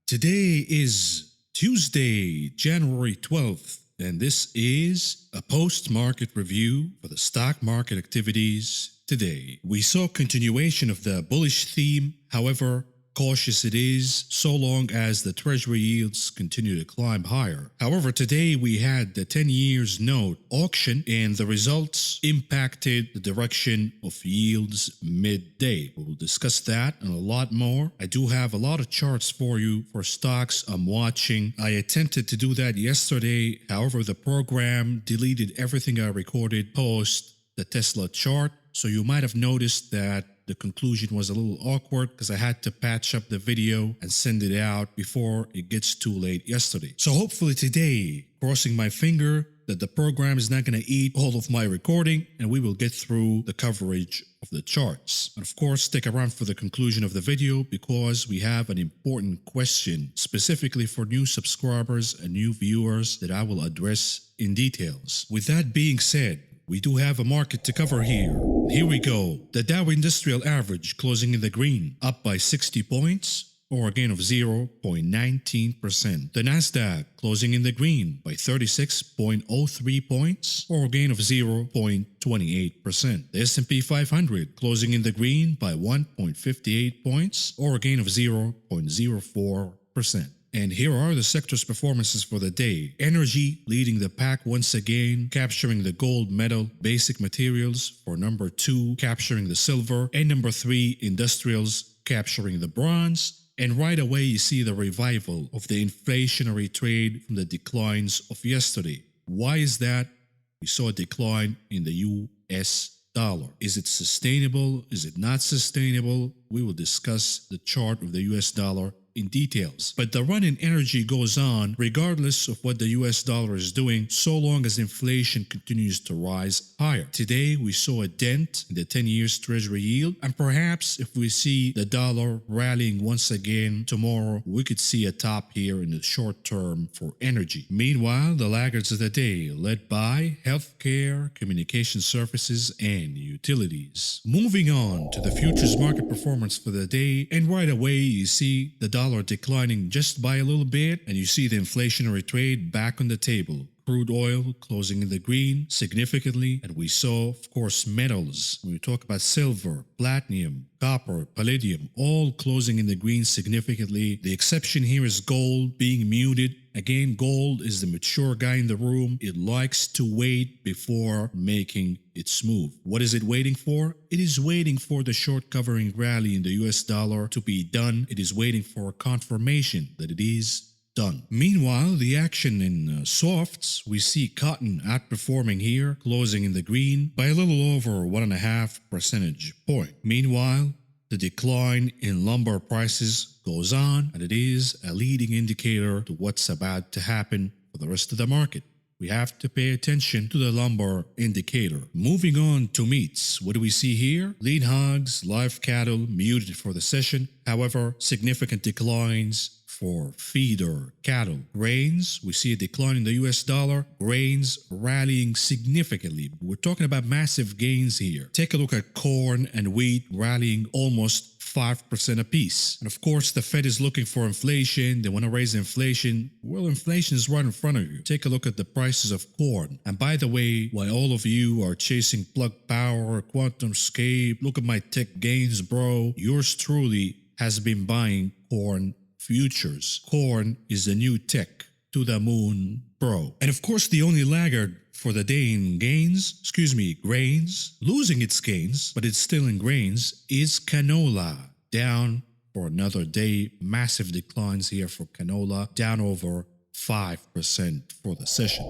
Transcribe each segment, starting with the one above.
Today is Tuesday, January 12th, and this is a post-market review for the stock market activities today. We saw continuation of the bullish theme, however, cautious it is so long as the treasury yields continue to climb higher. However, today we had the 10 years note auction and the results impacted the direction of yields midday. We'll discuss that and a lot more. I do have a lot of charts for you for stocks I'm watching. I attempted to do that yesterday. However, the program deleted everything I recorded post the Tesla chart. So you might have noticed that the conclusion was a little awkward because I had to patch up the video and send it out before it gets too late yesterday. So hopefully today, crossing my finger that the program is not going to eat all of my recording and we will get through the coverage of the charts. And of course, stick around for the conclusion of the video because we have an important question specifically for new subscribers and new viewers that I will address in details. With that being said, we do have a market to cover here. Here we go. The Dow Industrial Average closing in the green, up by 60 points, or a gain of 0.19%. The Nasdaq closing in the green by 36.03 points, or a gain of 0.28%. The S&P 500 closing in the green by 1.58 points, or a gain of 0.04%. And here are the sector's performances for the day. Energy leading the pack once again, capturing the gold medal. Basic materials for number 2, capturing the silver. And number 3, industrials capturing the bronze. And right away you see the revival of the inflationary trade from the declines of yesterday. Why is that? We saw a decline in the US dollar. Is it sustainable? Is it not sustainable? We will discuss the chart of the US dollar in details. But the run in energy goes on regardless of what the US dollar is doing so long as inflation continues to rise higher. Today we saw a dent in the 10 years treasury yield, and perhaps if we see the dollar rallying once again tomorrow, we could see a top here in the short term for energy. Meanwhile, the laggards of the day led by healthcare, communication services, and utilities. Moving on to the futures market performance for the day, and right away you see the dollar declining just by a little bit, and you see the inflationary trade back on the table. Crude oil closing in the green significantly, and we saw, of course, metals. When we talk about silver, platinum, copper, palladium, all closing in the green significantly. The exception here is gold being muted. Again, gold is the mature guy in the room. It likes to wait before making its move. What is it waiting for? It is waiting for the short covering rally in the US dollar to be done. It is waiting for a confirmation that it is done. Meanwhile, the action in softs, we see cotton outperforming here, closing in the green by a little over 1.5 percentage point. Meanwhile, the decline in lumber prices goes on, and it is a leading indicator to what's about to happen for the rest of the market. We have to pay attention to the lumber indicator. Moving on to meats, what do we see here? Lean hogs, live cattle muted for the session. However, significant declines for feeder cattle. Grains, we see a decline in the US dollar. Grains rallying significantly. We're talking about massive gains here. Take a look at corn and wheat rallying almost 5% apiece. And of course, the Fed is looking for inflation. They want to raise inflation. Well, inflation is right in front of you. Take a look at the prices of corn. And by the way, while all of you are chasing Plug Power, QuantumScape, look at my tech gains, bro. Yours truly has been buying corn futures. Corn is the new tech to the moon, bro. And of course, the only laggard for the day in grains, losing its gains, but it's still in grains, is canola. Down for another day. Massive declines here for canola, down over 5% for the session.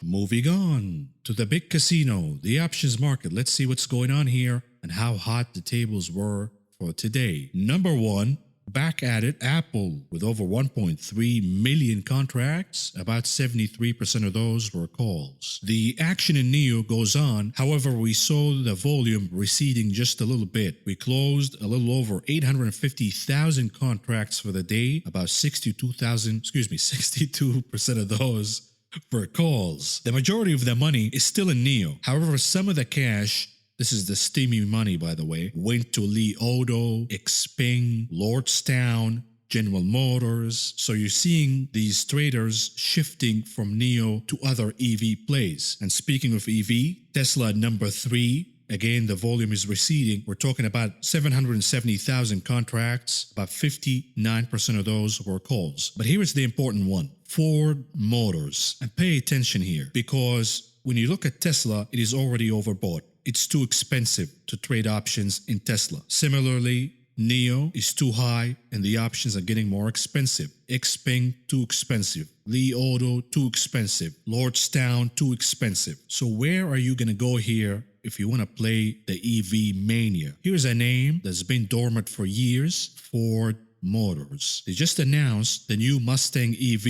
Moving on to the big casino, the options market. Let's see what's going on here and how hot the tables were for today. Number 1, back at it, Apple with over 1.3 million contracts. About 73% of those were calls. The action in NEO goes on. However, we saw the volume receding just a little bit. We closed a little over 850,000 contracts for the day. About 62% of those for calls. The majority of the money is still in NEO. However, some of the cash This is the steamy money, by the way. Went to Li Auto, Xpeng, Lordstown, General Motors. So you're seeing these traders shifting from NEO to other EV plays. And speaking of EV, Tesla number 3. Again, the volume is receding. We're talking about 770,000 contracts. About 59% of those were calls. But here is the important one. Ford Motors. And pay attention here, because when you look at Tesla, it is already overbought. It's too expensive to trade options in Tesla. Similarly, NEO is too high and the options are getting more expensive. Xpeng, too expensive. Li Auto, too expensive. Lordstown, too expensive. So where are you going to go here if you want to play the EV mania? Here's a name that's been dormant for years, Ford Motors. They just announced the new Mustang EV.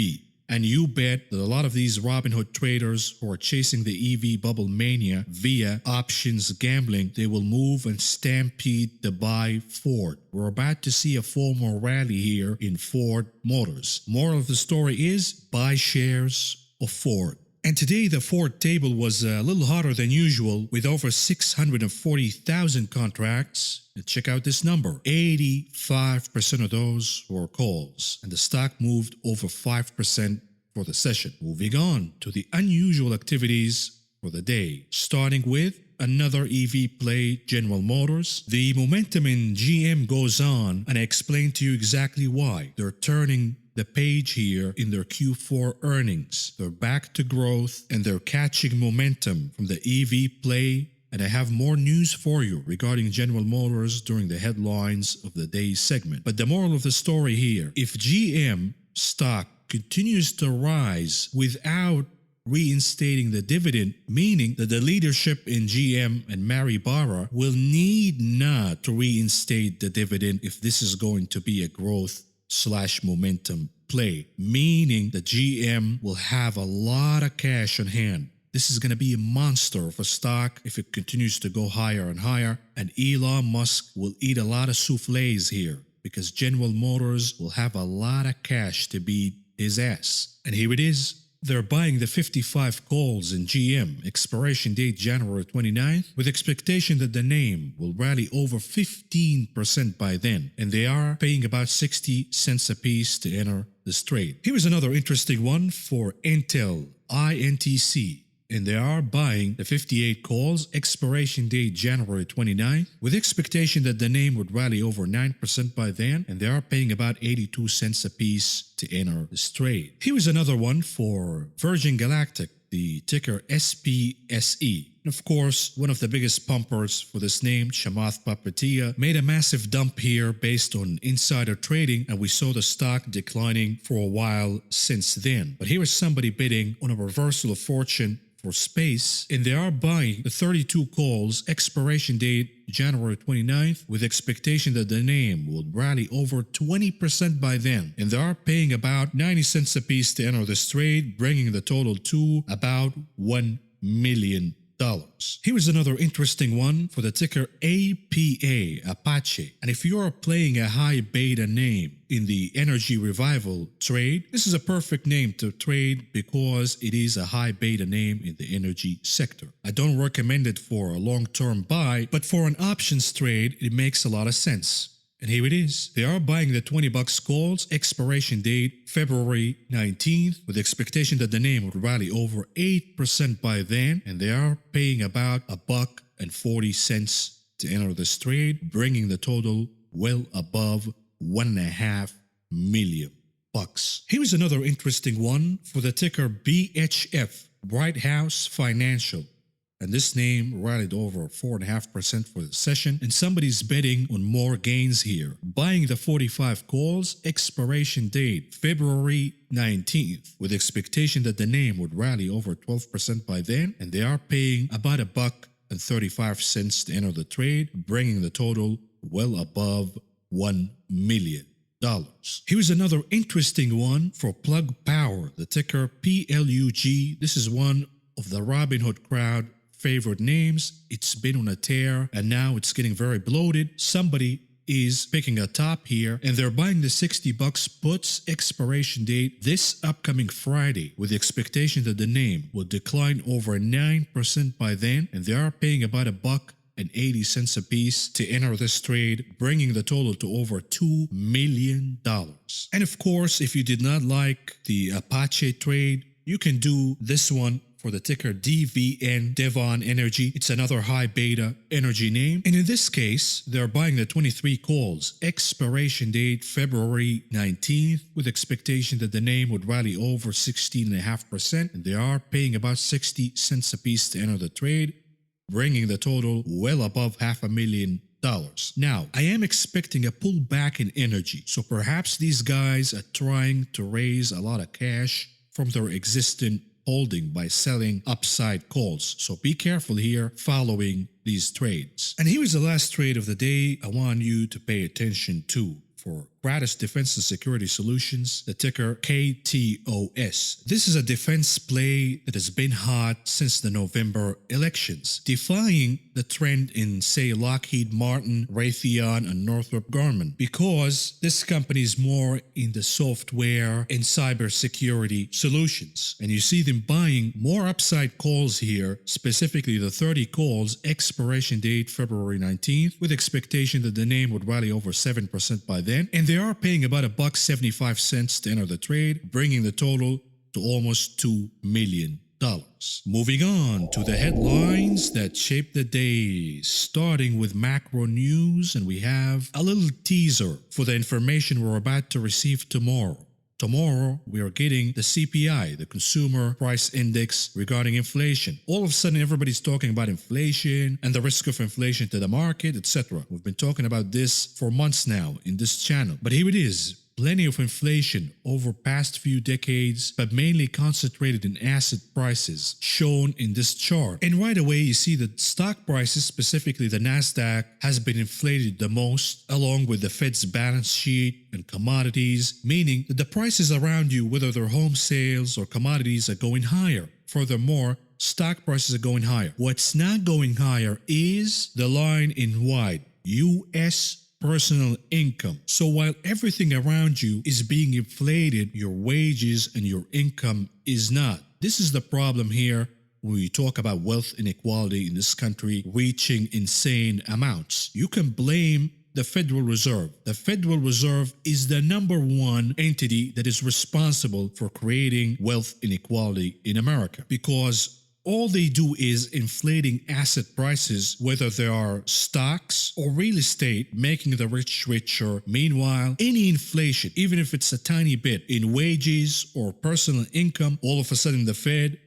And you bet that a lot of these Robinhood traders who are chasing the EV bubble mania via options gambling, they will move and stampede to buy Ford. We're about to see a formal rally here in Ford Motors. Moral of the story is buy shares of Ford. And today the Ford table was a little hotter than usual with over 640,000 contracts. And check out this number. 85% of those were calls. And the stock moved over 5% for the session. Moving on to the unusual activities for the day. Starting with another EV play, General Motors. The momentum in GM goes on, and I explained to you exactly why. They're turning the page here in their Q4 earnings. They're back to growth and they're catching momentum from the EV play. And I have more news for you regarding General Motors during the headlines of the day's segment. But the moral of the story here, if GM stock continues to rise without reinstating the dividend, meaning that the leadership in GM and Mary Barra will need not to reinstate the dividend if this is going to be a growth/momentum play, meaning the GM will have a lot of cash on hand. This is going to be a monster of a stock if it continues to go higher and higher, and Elon Musk will eat a lot of soufflés here because General Motors will have a lot of cash to beat his ass. And here it is. They're buying the 55 calls in GM, expiration date January 29th, with expectation that the name will rally over 15% by then, and they are paying about 60 cents a piece to enter this trade. Here is another interesting one for Intel, INTC. And they are buying the 58 calls, expiration date January 29th, with expectation that the name would rally over 9% by then, and they are paying about 82 cents a piece to enter this trade. Here is another one for Virgin Galactic, the ticker SPSE. And of course, one of the biggest pumpers for this name, Chamath Palihapitiya, made a massive dump here based on insider trading, and we saw the stock declining for a while since then. But here is somebody bidding on a reversal of fortune for space, and they are buying the 32 calls, expiration date January 29th, with expectation that the name will rally over 20% by then, and they are paying about 90 cents a piece to enter this trade, bringing the total to about $1 million. Here is another interesting one for the ticker APA, Apache. And if you are playing a high beta name in the energy revival trade, this is a perfect name to trade because it is a high beta name in the energy sector. I don't recommend it for a long-term buy, but for an options trade, it makes a lot of sense. And here it is. They are buying the 20 bucks calls, expiration date February 19th, with expectation that the name would rally over 8% by then, and they are paying about $1.40 to enter this trade, bringing the total well above $1.5 million. Here is another interesting one for the ticker BHF, Bright House Financial. And this name rallied over 4.5% for the session, and somebody's betting on more gains here. Buying the 45 calls, expiration date February 19th, with expectation that the name would rally over 12% by then, and they are paying about $1.35 to enter the trade, bringing the total well above $1 million. Here's another interesting one for Plug Power, the ticker PLUG. This is one of the Robinhood crowd favorite names. It's been on a tear and now it's getting very bloated. Somebody is picking a top here, and they're buying the 60 bucks puts, expiration date this upcoming Friday, with the expectation that the name will decline over 9% by then, and they are paying about $1.80 $1.80 apiece to enter this trade, bringing the total to over $2 million. And of course, if you did not like the Apache trade, you can do this one for the ticker DVN, Devon Energy. It's another high beta energy name. And in this case, they're buying the 23 calls, expiration date February 19th, with expectation that the name would rally over 16.5%. And they are paying about 60 cents a piece to enter the trade, bringing the total well above $500,000. Now, I am expecting a pullback in energy. So perhaps these guys are trying to raise a lot of cash from their existing holding by selling upside calls. So be careful here following these trades. And here is the last trade of the day I want you to pay attention to. For Gratis Defense and Security Solutions, the ticker KTOS. This is a defense play that has been hot since the November elections, defying the trend in, say, Lockheed Martin, Raytheon, and Northrop Grumman, because this company is more in the software and cybersecurity solutions. And you see them buying more upside calls here, specifically the 30 calls, expiration date February 19th, with expectation that the name would rally over 7% by then. And they are paying about $1.75 to enter the trade, bringing the total to almost $2 million. Moving on to the headlines that shaped the day, starting with macro news, and we have a little teaser for the information we're about to receive tomorrow. Tomorrow, we are getting the CPI, the Consumer Price Index, regarding inflation. All of a sudden, everybody's talking about inflation and the risk of inflation to the market, etc. We've been talking about this for months now in this channel. But here it is. Plenty of inflation over past few decades, but mainly concentrated in asset prices, shown in this chart. And right away, you see that stock prices, specifically the Nasdaq, has been inflated the most, along with the Fed's balance sheet and commodities, meaning that the prices around you, whether they're home sales or commodities, are going higher. Furthermore, stock prices are going higher. What's not going higher is the line in white, U.S. personal income. So while everything around you is being inflated, your wages and your income is not. This is the problem here when we talk about wealth inequality in this country reaching insane amounts. You can blame the Federal Reserve. The Federal Reserve is the number one entity that is responsible for creating wealth inequality in America, because all they do is inflating asset prices, whether they are stocks or real estate, making the rich richer. Meanwhile, any inflation, even if it's a tiny bit in wages or personal income, all of a sudden the Fed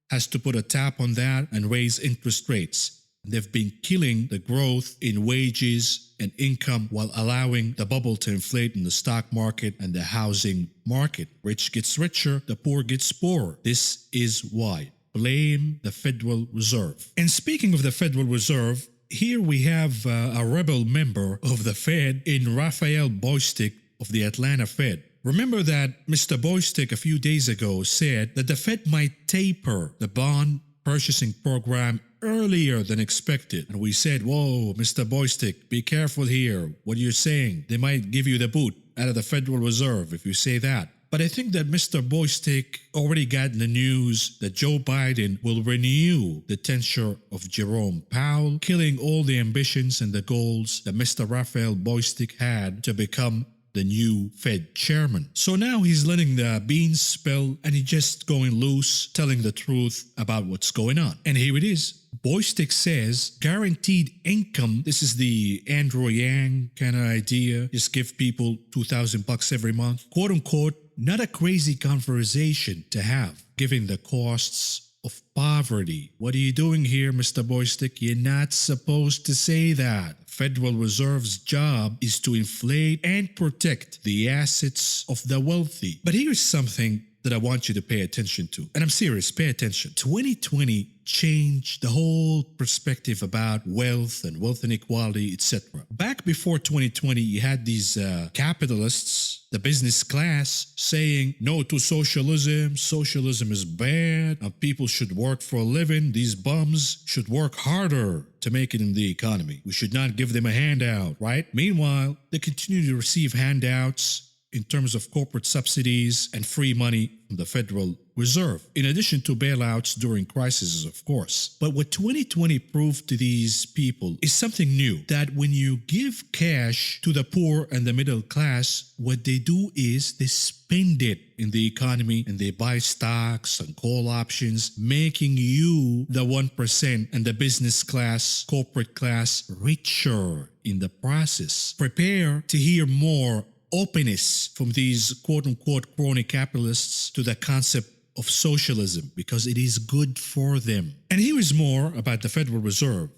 has to put a tap on that and raise interest rates. They've been killing the growth in wages and income while allowing the bubble to inflate in the stock market and the housing market. Rich gets richer, the poor gets poorer. This is why. Blame the Federal Reserve. And speaking of the Federal Reserve, here we have a rebel member of the Fed in Raphael Bostic of the Atlanta Fed. Remember that Mr. Bostic a few days ago said that the Fed might taper the bond purchasing program earlier than expected. And we said, whoa, Mr. Bostic, be careful here. What you're saying, they might give you the boot out of the Federal Reserve if you say that. But I think that Mr. Bostic already got the news that Joe Biden will renew the tenure of Jerome Powell, killing all the ambitions and the goals that Mr. Raphael Bostic had to become the new Fed chairman. So now he's letting the beans spill and he's just going loose, telling the truth about what's going on. And here it is. Bostic says guaranteed income. This is the Andrew Yang kind of idea. Just give people $2,000 every month. Quote unquote, not a crazy conversation to have, given the costs of poverty. What are you doing here, Mr. Bostic? You're not supposed to say that. Federal Reserve's job is to inflate and protect the assets of the wealthy. But here's something that I want you to pay attention to. And I'm serious, pay attention. 2020 changed the whole perspective about wealth and wealth inequality, etc. Back before 2020, you had these capitalists, the business class, saying no to socialism. Socialism is bad. People should work for a living. These bums should work harder to make it in the economy. We should not give them a handout, right? Meanwhile, they continue to receive handouts in terms of corporate subsidies and free money from the Federal Reserve, in addition to bailouts during crises, of course. But what 2020 proved to these people is something new, that when you give cash to the poor and the middle class, what they do is they spend it in the economy and they buy stocks and call options, making you, the 1% and the business class, corporate class, richer in the process. Prepare to hear more openness from these quote-unquote crony capitalists to the concept of socialism, because it is good for them. And here is more about the Federal Reserve.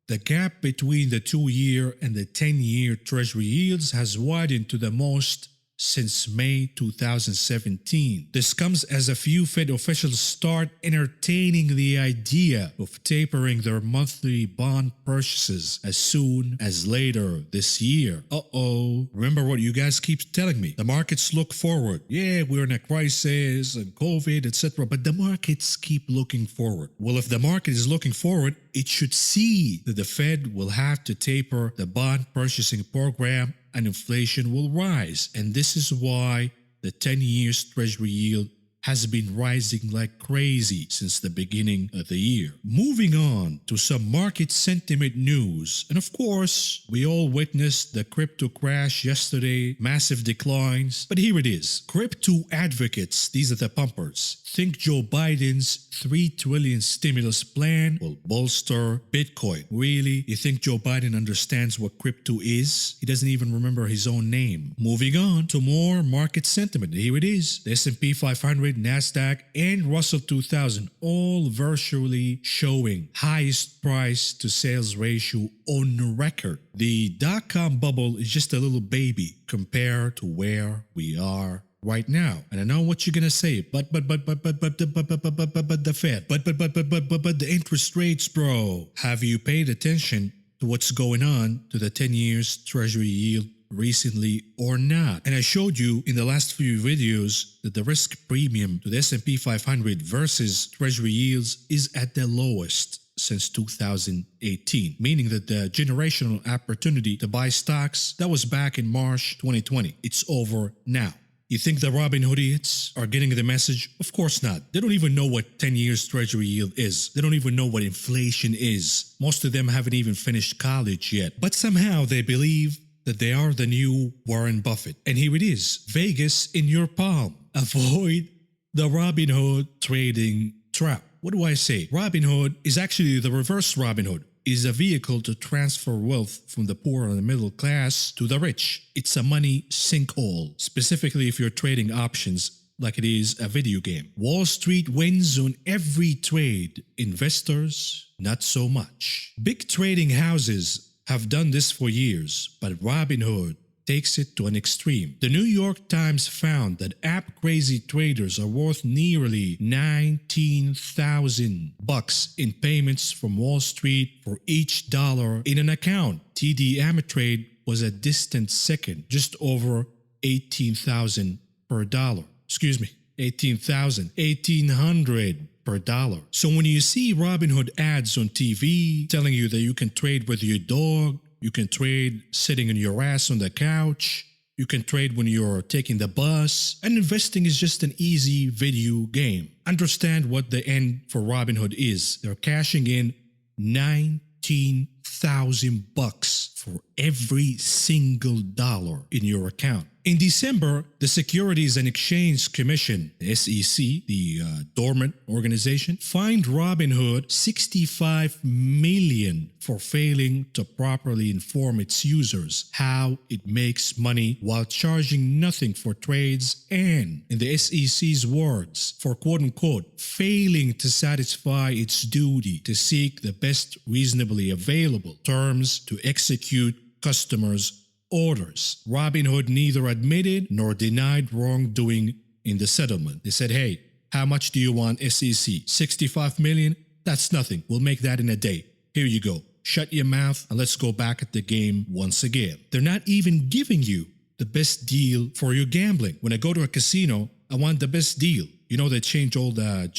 The gap between the 2-year and the 10-year Treasury yields has widened to the most since May 2017. This comes as a few Fed officials start entertaining the idea of tapering their monthly bond purchases as soon as later this year. Remember what you guys keep telling me. The markets look forward. Yeah, we're in a crisis and COVID, etc. But the markets keep looking forward. Well, if the market is looking forward, it should see that the Fed will have to taper the bond purchasing program and inflation will rise. And this is why the 10-year Treasury yield has been rising like crazy since the beginning of the year. Moving on to some market sentiment news. And of course, we all witnessed the crypto crash yesterday, massive declines. But here it is. Crypto advocates, these are the pumpers, think Joe Biden's $3 trillion stimulus plan will bolster Bitcoin. Really? You think Joe Biden understands what crypto is? He doesn't even remember his own name. Moving on to more market sentiment. Here it is. The S&P 500, NASDAQ, and Russell 2000 all virtually showing highest price to sales ratio on record. The dot-com bubble is just a little baby compared to where we are right now. And I know what you're gonna say, but the Fed, but the interest rates, bro. Have you paid attention to what's going on to the 10 years Treasury yield recently or not? And I showed you in the last few videos that the risk premium to the S&P 500 versus Treasury yields is at the lowest since 2018, meaning that the generational opportunity to buy stocks that was back in March 2020, it's over now. You think the Robin Hood idiots are getting the message? Of course not. They don't even know what 10 years Treasury yield is. They don't even know what inflation is. Most of them haven't even finished college yet. But somehow they believe that they are the new Warren Buffett. And here it is, Vegas in your palm. Avoid the Robin Hood trading trap. What do I say? Robin Hood is actually the reverse Robin Hood. It is a vehicle to transfer wealth from the poor and the middle class to the rich. It's a money sinkhole, specifically if you're trading options like it is a video game. Wall Street wins on every trade. Investors, not so much. Big trading houses have done this for years, but Robinhood takes it to an extreme. The New York Times found that app-crazy traders are worth nearly $19,000 in payments from Wall Street for each dollar in an account. TD Ameritrade was a distant second, just over $18,000 per dollar. Excuse me, $18,000 per dollar. So when you see Robinhood ads on TV telling you that you can trade with your dog, you can trade sitting on your ass on the couch, you can trade when you're taking the bus, and investing is just an easy video game. Understand what the end for Robinhood is. They're cashing in $19,000 for every single dollar in your account. In December, the Securities and Exchange Commission, the SEC, the dormant organization, fined Robinhood $65 million for failing to properly inform its users how it makes money while charging nothing for trades and, in the SEC's words, for quote-unquote failing to satisfy its duty to seek the best reasonably available terms to execute customers' orders. Robinhood neither admitted nor denied wrongdoing in the settlement. They said, hey, how much do you want, SEC? $65 million? That's nothing. We'll make that in a day. Here you go. Shut your mouth and let's go back at the game once again. They're not even giving you the best deal for your gambling. When I go to a casino, I want the best deal. You know, they change all the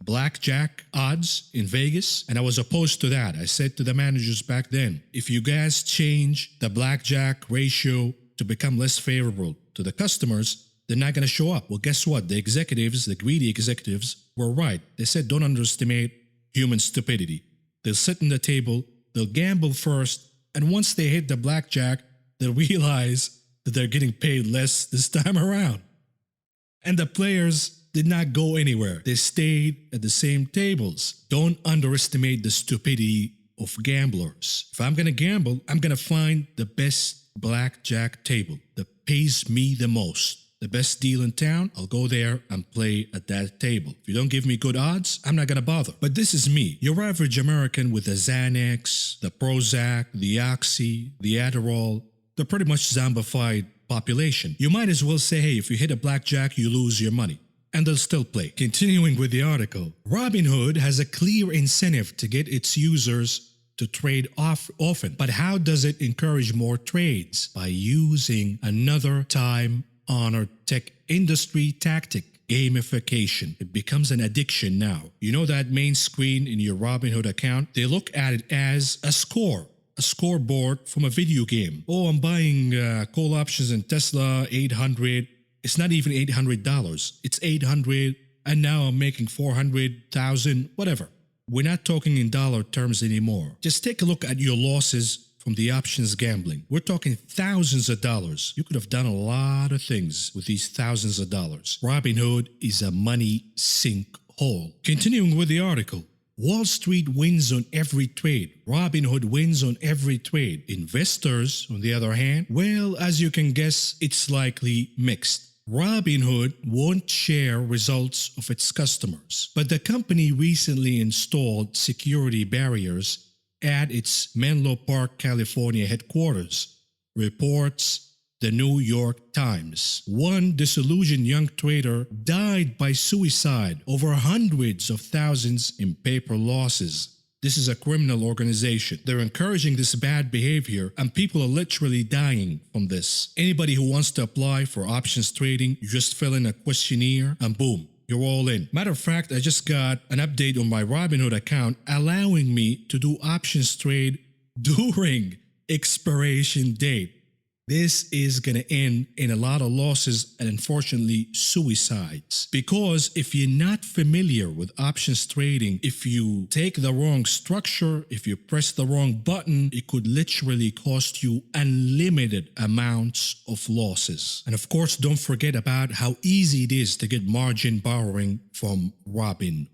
blackjack odds in Vegas. And I was opposed to that. I said to the managers back then, if you guys change the blackjack ratio to become less favorable to the customers, they're not going to show up. Well, guess what? The executives, the greedy executives, were right. They said don't underestimate human stupidity. They'll sit in the table, they'll gamble first, and once they hit the blackjack, they'll realize that they're getting paid less this time around. And the players did not go anywhere. They stayed at the same tables. Don't underestimate the stupidity of gamblers. If I'm going to gamble, I'm going to find the best blackjack table that pays me the most. The best deal in town, I'll go there and play at that table. If you don't give me good odds, I'm not gonna bother. But this is me, your average American with the Xanax, the Prozac, the Oxy, the Adderall, the pretty much zombified population. You might as well say, hey, if you hit a blackjack, you lose your money. And they'll still play. Continuing with the article, Robinhood has a clear incentive to get its users to trade often. But how does it encourage more trades? By using another time-honored tech industry tactic, gamification. It becomes an addiction now. You know that main screen in your Robinhood account? They look at it as a scoreboard from a video game. Oh, I'm buying call options in Tesla, 800. It's not even $800. It's 800, and now I'm making 400,000, whatever. We're not talking in dollar terms anymore. Just take a look at your losses from the options gambling. We're talking thousands of dollars. You could have done a lot of things with these thousands of dollars. Robinhood is a money sink hole. Continuing with the article, Wall Street wins on every trade. Robinhood wins on every trade. Investors, on the other hand, well, as you can guess, it's likely mixed. Robinhood won't share results of its customers, but the company recently installed security barriers at its Menlo Park, California headquarters, reports the New York Times. One disillusioned young trader died by suicide over hundreds of thousands in paper losses. This is a criminal organization. They're encouraging this bad behavior, and people are literally dying from this. Anybody who wants to apply for options trading, you just fill in a questionnaire and boom, you're all in. Matter of fact, I just got an update on my Robinhood account allowing me to do options trade during expiration date. This is going to end in a lot of losses and unfortunately suicides. Because if you're not familiar with options trading, if you take the wrong structure, if you press the wrong button, it could literally cost you unlimited amounts of losses. And of course, don't forget about how easy it is to get margin borrowing from Robinhood.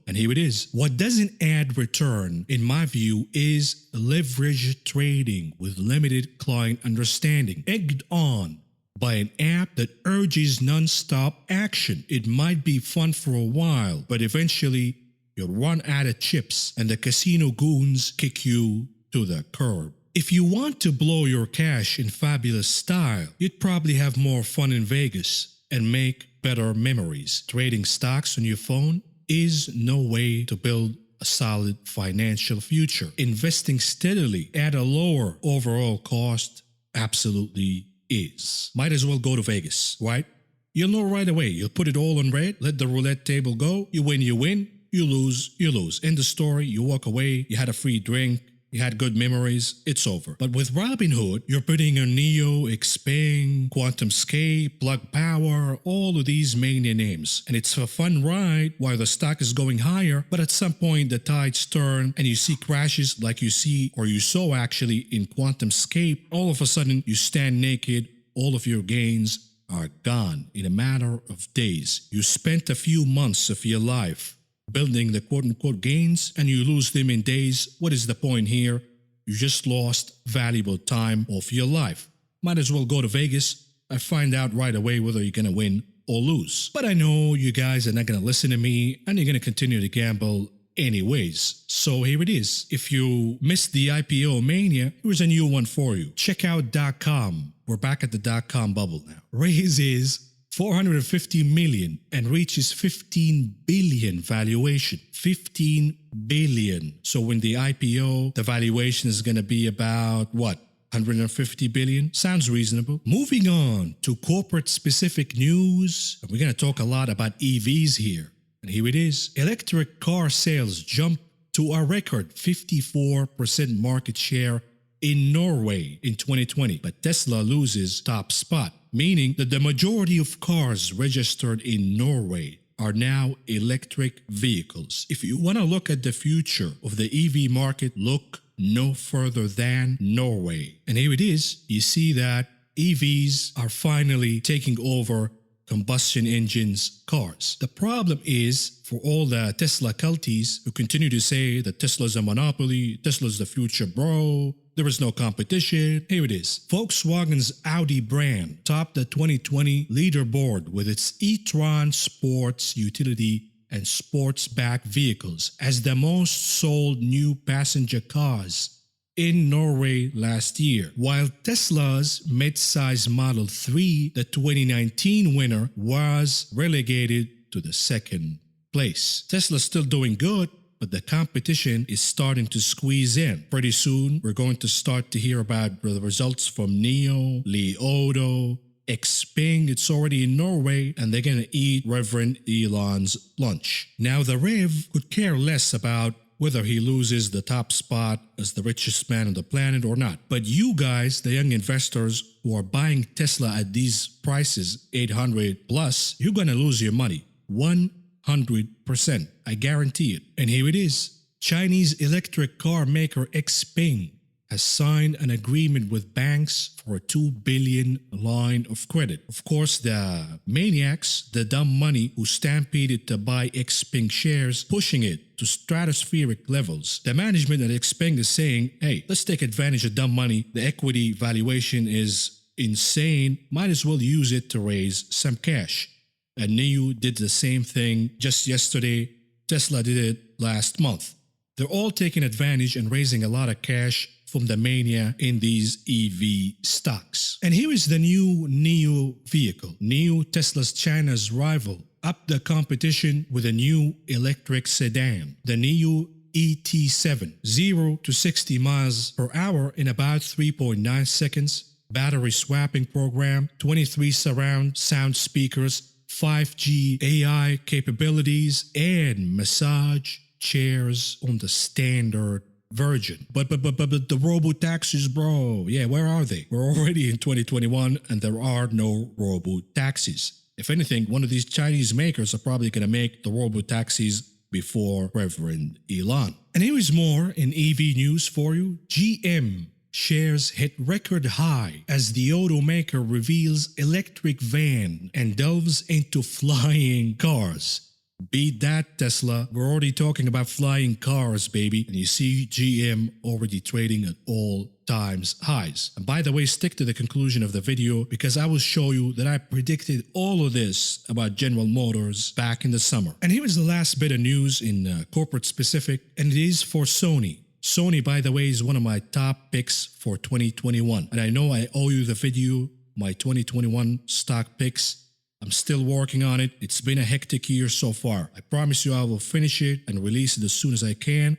And here it is. What doesn't add return, in my view, is leverage trading with limited client understanding, egged on by an app that urges non-stop action. It might be fun for a while, but eventually you'll run out of chips and the casino goons kick you to the curb. If you want to blow your cash in fabulous style, you'd probably have more fun in Vegas and make better memories. Trading stocks on your phone is no way to build a solid financial future. Investing steadily at a lower overall cost absolutely is. Might as well go to Vegas, right? You'll know right away. You'll put it all on red, let the roulette table go. You win, you win. You lose, you lose. End of story. You walk away. You had a free drink. You had good memories, it's over. But with Robinhood, you're putting on Neo, Xpeng, QuantumScape, Plug Power, all of these mania names. And it's a fun ride while the stock is going higher, but at some point the tides turn and you see crashes like you see, or you saw actually in QuantumScape. All of a sudden you stand naked, all of your gains are gone in a matter of days. You spent a few months of your life building the quote-unquote gains, and you lose them in days. What is the point here? You just lost valuable time of your life. Might as well go to Vegas and find out right away whether you're going to win or lose. But I know you guys are not going to listen to me, and you're going to continue to gamble anyways. So here it is. If you missed the IPO mania, here's a new one for you. Check out .com. We're back at the .com bubble now. Raises $450 million and reaches $15 billion valuation. $15 billion. So when the IPO, the valuation is going to be about what? $150 billion? Sounds reasonable. Moving on to corporate specific news. We're going to talk a lot about EVs here. And here it is. Electric car sales jump to a record 54% market share in Norway in 2020, but Tesla loses top spot, meaning that the majority of cars registered in Norway are now electric vehicles. If you want to look at the future of the EV market, look no further than Norway. And here it is. You see that EVs are finally taking over combustion engines cars. The problem is for all the Tesla culties who continue to say that Tesla's a monopoly, Tesla's the future, bro. There is no competition. Here it is. Volkswagen's Audi brand topped the 2020 leaderboard with its e-tron sports utility and sports-backed vehicles as the most sold new passenger cars in Norway last year, while Tesla's mid-size Model 3, the 2019 winner, was relegated to the second place. Tesla's still doing good, but the competition is starting to squeeze in. Pretty soon, we're going to start to hear about the results from NIO, Li Auto, Xpeng. It's already in Norway, and they're gonna eat Reverend Elon's lunch. Now, the Rev could care less about whether he loses the top spot as the richest man on the planet or not. But you guys, the young investors who are buying Tesla at these prices, 800 plus, you're gonna lose your money. 100%. I guarantee it. And here it is. Chinese electric car maker Xpeng has signed an agreement with banks for a $2 billion line of credit. Of course, the maniacs, the dumb money who stampeded to buy Xpeng shares, pushing it to stratospheric levels. The management at Xpeng is saying, hey, let's take advantage of dumb money. The equity valuation is insane. Might as well use it to raise some cash. And NIO did the same thing just yesterday. Tesla did it last month. They're all taking advantage and raising a lot of cash from the mania in these EV stocks. And here is the new NIO vehicle. NIO, Tesla's China's rival, upped the competition with a new electric sedan, the NIO ET7, 0 to 60 miles per hour in about 3.9 seconds, battery swapping program, 23 surround sound speakers, 5G AI capabilities, and massage chairs on the standard version. But the robo-taxis, bro, yeah, where are they? We're already in 2021 and there are no robo-taxis. If anything, one of these Chinese makers are probably going to make the robo-taxis before Reverend Elon. And here is more in EV news for you. GM shares hit record high as the automaker reveals electric van and delves into flying cars. Beat that, Tesla. We're already talking about flying cars, baby. And you see GM already trading at all-times highs. And by the way, stick to the conclusion of the video because I will show you that I predicted all of this about General Motors back in the summer. And here is the last bit of news in corporate specific, and it is for Sony. Sony, by the way, is one of my top picks for 2021. And I know I owe you the video, my 2021 stock picks. I'm still working on it. It's been a hectic year so far. I promise you I will finish it and release it as soon as I can.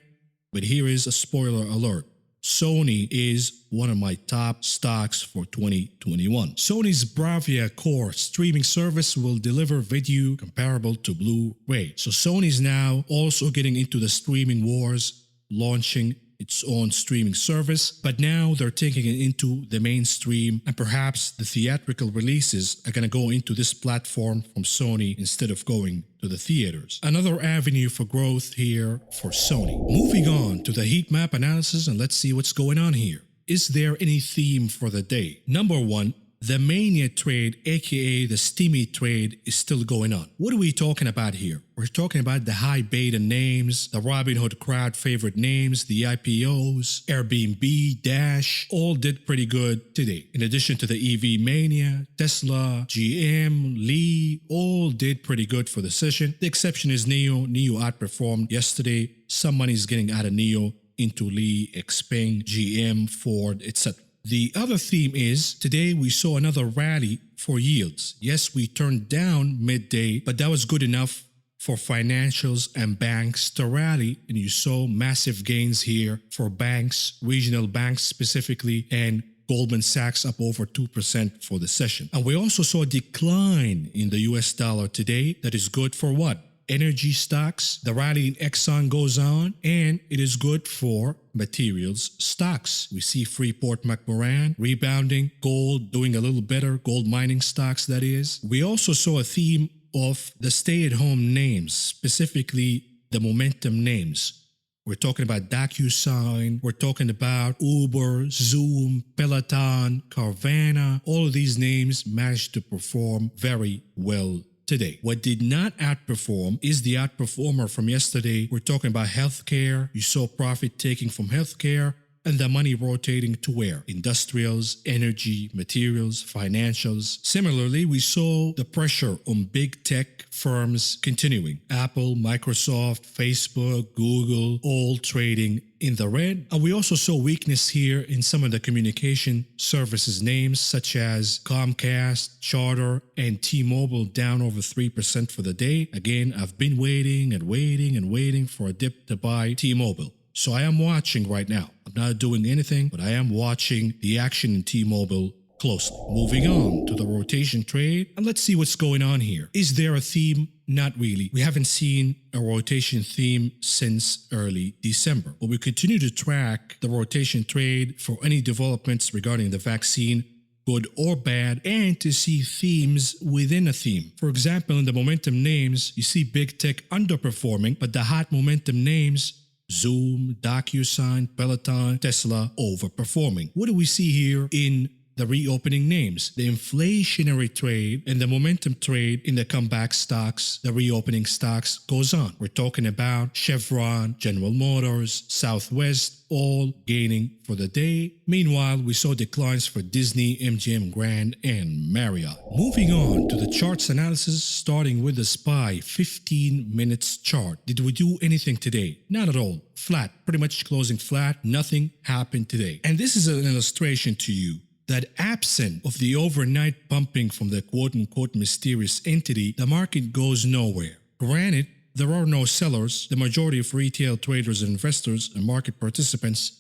But here is a spoiler alert. Sony is one of my top stocks for 2021. Sony's Bravia Core streaming service will deliver video comparable to Blu-ray. So Sony's now also getting into the streaming wars, launching its own streaming service, but now they're taking it into the mainstream, and perhaps the theatrical releases are going to go into this platform from Sony instead of going to the theaters. Another avenue for growth here for Sony. Moving on to the heat map analysis, and let's see what's going on here. Is there any theme for the day? Number one, the mania trade, aka the steamy trade, is still going on. What are we talking about here? We're talking about the high beta names, the Robinhood crowd favorite names, the IPOs, Airbnb, Dash, all did pretty good today. In addition to the EV mania, Tesla, GM, Lee, all did pretty good for the session. The exception is NIO. NIO outperformed yesterday. Some money is getting out of NIO into Lee, Xpeng, GM, Ford, etc. The other theme is, today we saw another rally for yields. Yes, we turned down midday, but that was good enough for financials and banks to rally, and you saw massive gains here for banks, regional banks specifically, and Goldman Sachs up over 2% for the session. And we also saw a decline in the US dollar today that is good for what? energy stocks. The rally in Exxon goes on, and it is good for materials stocks. We see Freeport McMoran rebounding, gold doing a little better, gold mining stocks that is. We also saw a theme of the stay-at-home names, specifically the momentum names. We're talking about DocuSign, we're talking about Uber, Zoom, Peloton, Carvana. All of these names managed to perform very well today. What did not outperform is the outperformer from yesterday. We're talking about healthcare. You saw profit taking from healthcare and the money rotating to where? Industrials, energy, materials, financials. Similarly, we saw the pressure on big tech firms continuing. Apple, Microsoft, Facebook, Google, all trading in the red. And we also saw weakness here in some of the communication services names such as Comcast, Charter, and T-Mobile down over 3% for the day. Again, I've been waiting and waiting and waiting for a dip to buy T-Mobile. So I am watching right now. I'm not doing anything, but I am watching the action in T-Mobile closely. Moving on to the rotation trade, and let's see what's going on here. Is there a theme? Not really. We haven't seen a rotation theme since early December, but we continue to track the rotation trade for any developments regarding the vaccine, good or bad, and to see themes within a theme. For example, in the momentum names, you see big tech underperforming, but the hot momentum names, Zoom, DocuSign, Peloton, Tesla, overperforming. What do we see here in the reopening names? The inflationary trade and the momentum trade in the comeback stocks, the reopening stocks goes on. We're talking about Chevron, General Motors, Southwest, all gaining for the day. Meanwhile, we saw declines for Disney, MGM Grand, and Marriott. Moving on to the charts analysis, starting with the SPY 15 minutes chart. Did we do anything today? Not at all. Flat, pretty much closing flat. Nothing happened today. And this is an illustration to you that absent of the overnight pumping from the quote-unquote mysterious entity, the market goes nowhere. Granted, there are no sellers. The majority of retail traders and investors and market participants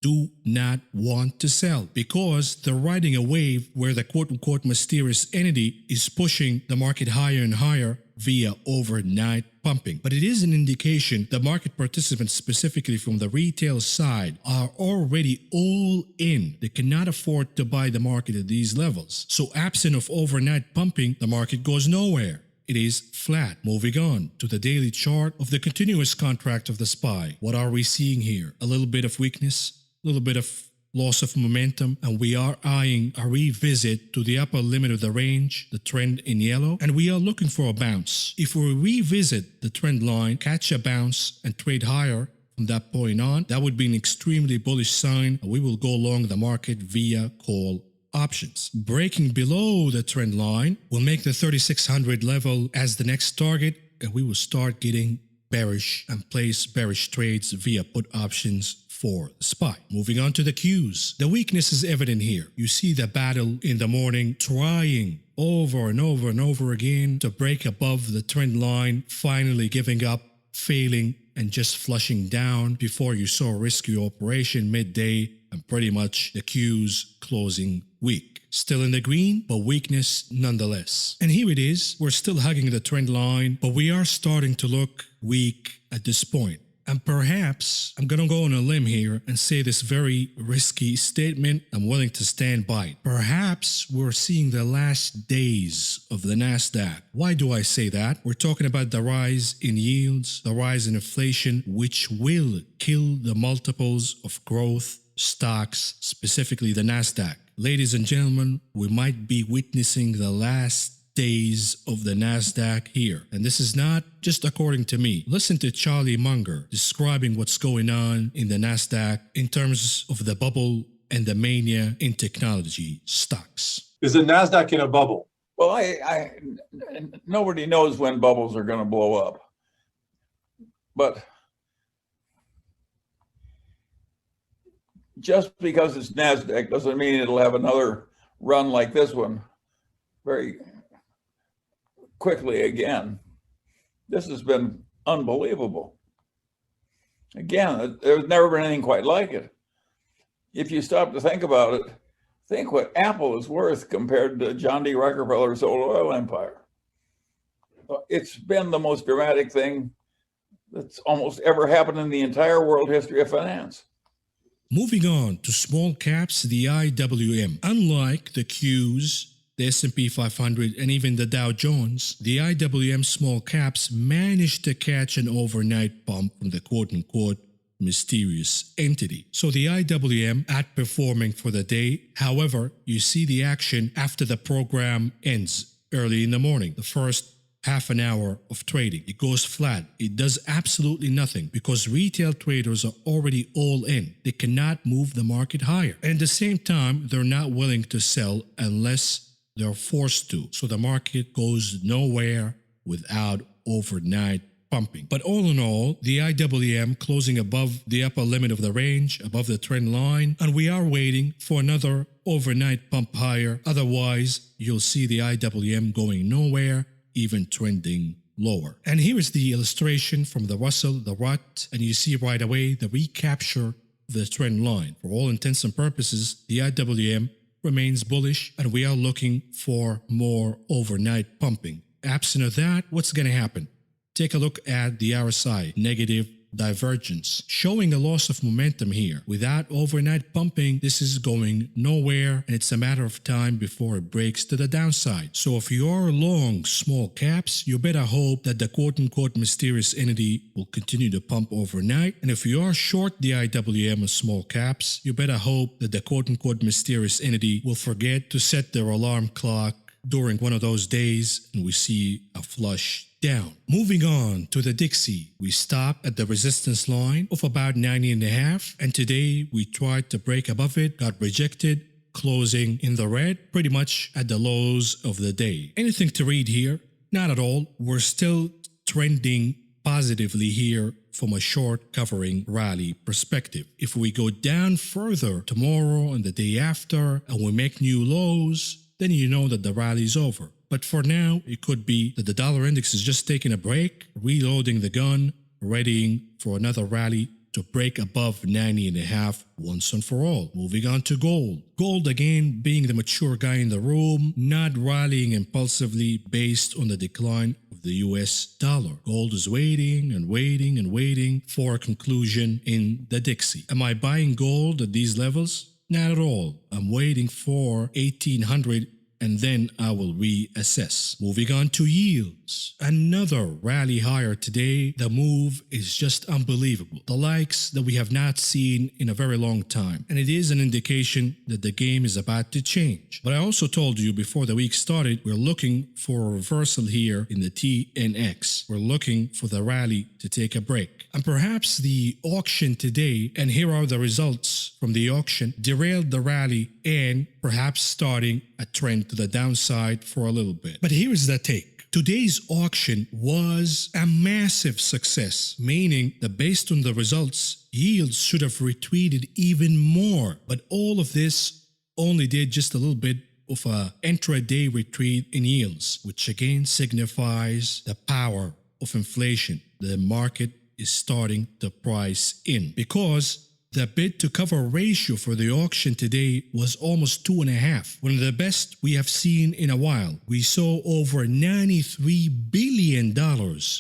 do not want to sell because they're riding a wave where the quote-unquote mysterious entity is pushing the market higher and higher via overnight pumping. But it is an indication that market participants, specifically from the retail side, are already all in. They cannot afford to buy the market at these levels. So absent of overnight pumping, the market goes nowhere. It is flat. Moving on to the daily chart of the continuous contract of the SPY. What are we seeing here? A little bit of weakness, a little bit of loss of momentum, and we are eyeing a revisit to the upper limit of the range, the trend in yellow, and we are looking for a bounce. If we revisit the trend line, catch a bounce, and trade higher from that point on, that would be an extremely bullish sign, and we will go long the market via call options. Breaking below the trend line will make the 3600 level as the next target, and we will start getting bearish and place bearish trades via put options for the SPY. Moving on to the Qs. The weakness is evident here. You see the battle in the morning trying over and over and over again to break above the trend line, finally giving up, failing, and just flushing down before you saw a risky operation midday and pretty much the Qs closing weak. Still in the green, but weakness nonetheless. And here it is. We're still hugging the trend line, but we are starting to look weak at this point. And perhaps, I'm going to go on a limb here and say this very risky statement. I'm willing to stand by it. Perhaps we're seeing the last days of the NASDAQ. Why do I say that? We're talking about the rise in yields, the rise in inflation, which will kill the multiples of growth stocks, specifically the NASDAQ. Ladies and gentlemen, we might be witnessing the last days of the NASDAQ here. And this is not just according to me. Listen to Charlie Munger describing what's going on in the NASDAQ in terms of the bubble and the mania in technology stocks. Is the NASDAQ in a bubble? Well, nobody knows when bubbles are going to blow up. But just because it's NASDAQ doesn't mean it'll have another run like this one very quickly again. This has been unbelievable. Again, there's never been anything quite like it. If you stop to think about it, think what Apple is worth compared to John D. Rockefeller's old oil empire. It's been the most dramatic thing that's almost ever happened in the entire world history of finance. Moving on to small caps, the IWM. Unlike the Qs, the S&P 500, and even the Dow Jones, the IWM small caps managed to catch an overnight pump from the quote-unquote mysterious entity. So the IWM outperforming for the day. However, you see the action after the program ends early in the morning. The first half an hour of trading, it goes flat. It does absolutely nothing because retail traders are already all in. They cannot move the market higher. And at the same time, they're not willing to sell unless they're forced to. So the market goes nowhere without overnight pumping. But all in all, the IWM closing above the upper limit of the range, above the trend line, and we are waiting for another overnight pump higher. Otherwise, you'll see the IWM going nowhere, even trending lower. And here is the illustration from the Russell, the RUT, and you see right away the recapture of the trend line. For all intents and purposes, the IWM remains bullish, and we are looking for more overnight pumping. Absent of that, what's going to happen? Take a look at the RSI, negative divergence, showing a loss of momentum here. Without overnight pumping, this is going nowhere, and it's a matter of time before it breaks to the downside. So if you're long small caps, you better hope that the quote-unquote mysterious entity will continue to pump overnight. And if you are short the IWM of small caps, you better hope that the quote-unquote mysterious entity will forget to set their alarm clock during one of those days, and we see a flush down. Moving on to the Dixie, we stopped at the resistance line of about 90.5, and today we tried to break above it, got rejected, closing in the red, pretty much at the lows of the day. Anything to read here? Not at all. We're still trending positively here from a short covering rally perspective. If we go down further tomorrow and the day after, and we make new lows, then you know that the rally's over. But for now, it could be that the dollar index is just taking a break, reloading the gun, readying for another rally to break above 90.5 once and for all. Moving on to gold. Gold, again, being the mature guy in the room, not rallying impulsively based on the decline of the US dollar. Gold is waiting and waiting and waiting for a conclusion in the Dixie. Am I buying gold at these levels? Not at all. I'm waiting for 1800 and then I will reassess. Moving on to yields. Another rally higher today. The move is just unbelievable. The likes that we have not seen in a very long time. And it is an indication that the game is about to change. But I also told you before the week started, we're looking for a reversal here in the TNX. We're looking for the rally to take a break. And perhaps the auction today, and here are the results from the auction, derailed the rally and perhaps starting a trend to the downside for a little bit. But here is the take. Today's auction was a massive success, meaning that based on the results, yields should have retreated even more. But all of this only did just a little bit of a intraday retreat in yields, which again signifies the power of inflation. The market is starting to price in because the bid to cover ratio for the auction today was almost 2.5, one of the best we have seen in a while. We saw over $93 billion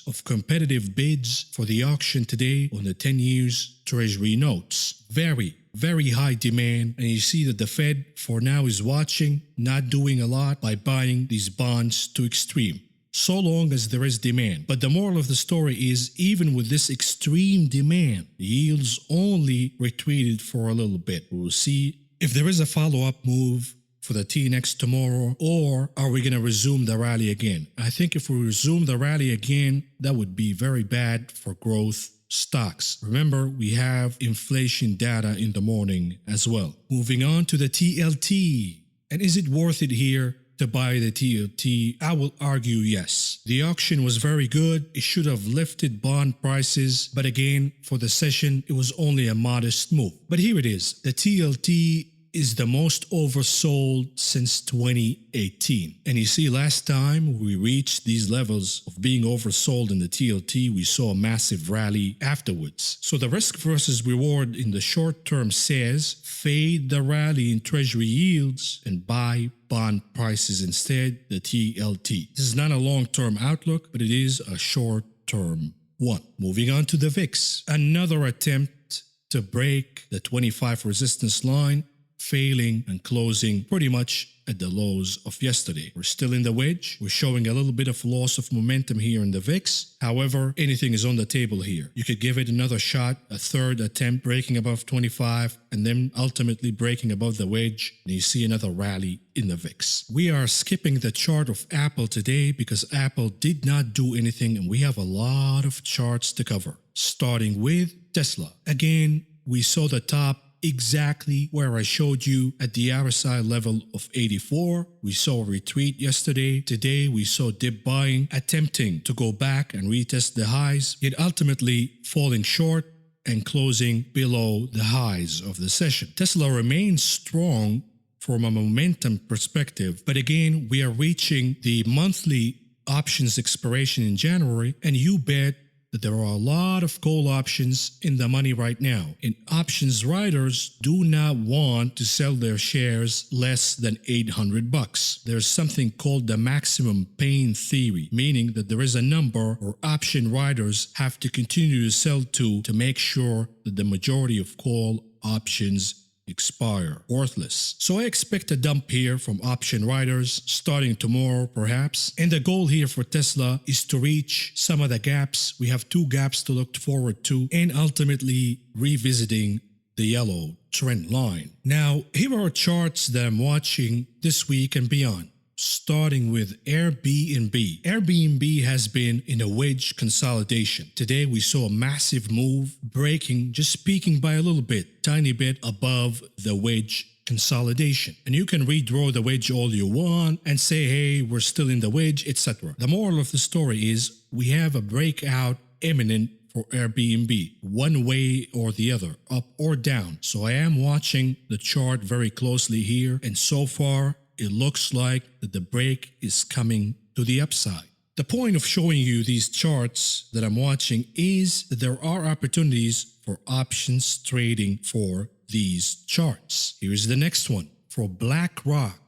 of competitive bids for the auction today on the 10 years Treasury notes. Very high demand, and you see that the Fed for now is watching, not doing a lot by buying these bonds to extreme, so long as there is demand. But the moral of the story is, even with this extreme demand, the yields only retreated for a little bit. We'll see if there is a follow-up move for the TNX tomorrow, or are we going to resume the rally again? I think if we resume the rally again, that would be very bad for growth stocks. Remember, we have inflation data in the morning as well. Moving on to the TLT. And is it worth it here to buy the TLT? I will argue yes. The auction was very good. It should have lifted bond prices, but again, for the session, it was only a modest move. But here it is. The TLT is the most oversold since 2018. And you see, last time we reached these levels of being oversold in the TLT, we saw a massive rally afterwards. So the risk versus reward in the short term says fade the rally in treasury yields and buy bond prices instead, the TLT. This is not a long-term outlook, but it is a short-term one. Moving on to the VIX. Another attempt to break the 25 resistance line, failing and closing pretty much at the lows of yesterday. We're still in the wedge. We're showing a little bit of loss of momentum here in the VIX. However, anything is on the table here. You could give it another shot, a third attempt breaking above 25, and then ultimately breaking above the wedge, and you see another rally in the VIX. We are skipping the chart of Apple today because Apple did not do anything, and we have a lot of charts to cover, starting with Tesla. Again, we saw the top exactly where I showed you at the RSI level of 84. We saw a retreat yesterday. Today we saw dip buying attempting to go back and retest the highs, yet ultimately falling short and closing below the highs of the session. Tesla remains strong from a momentum perspective, but again we are reaching the monthly options expiration in January, and you bet that there are a lot of call options in the money right now. And options writers do not want to sell their shares less than $800. There's something called the maximum pain theory, meaning that there is a number where option writers have to continue to sell to make sure that the majority of call options expire worthless. So I expect a dump here from option writers starting tomorrow perhaps, and the goal here for Tesla is to reach some of the gaps. We have two gaps to look forward to, and ultimately revisiting the yellow trend line. Now here are charts that I'm watching this week and beyond. Starting with Airbnb. Airbnb has been in a wedge consolidation. Today we saw a massive move, breaking, just peaking by a little bit, tiny bit above the wedge consolidation. And you can redraw the wedge all you want and say, hey, we're still in the wedge, etc. The moral of the story is we have a breakout imminent for Airbnb, one way or the other, up or down. So I am watching the chart very closely here, and so far it looks like that the break is coming to the upside. The point of showing you these charts that I'm watching is that there are opportunities for options trading for these charts. Here's the next one for BlackRock.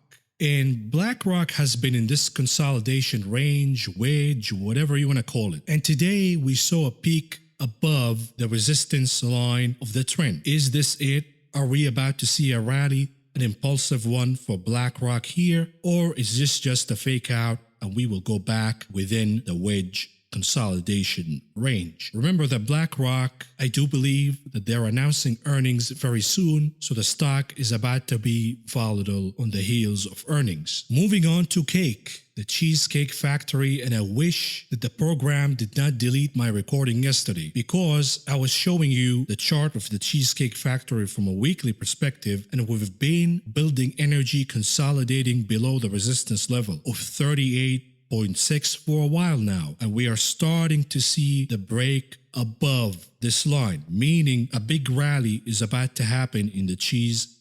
And BlackRock has been in this consolidation range, wedge, whatever you want to call it. And today we saw a peak above the resistance line of the trend. Is this it? Are we about to see a rally? An impulsive one for BlackRock here, or is this just a fake out and we will go back within the wedge consolidation range? Remember that BlackRock, I do believe that they're announcing earnings very soon, so the stock is about to be volatile on the heels of earnings. Moving on to Cake, the Cheesecake Factory, and I wish that the program did not delete my recording yesterday because I was showing you the chart of the Cheesecake Factory from a weekly perspective, and we've been building energy consolidating below the resistance level of 38.6 for a while now, and we are starting to see the break above this line, meaning a big rally is about to happen in the Cheesecake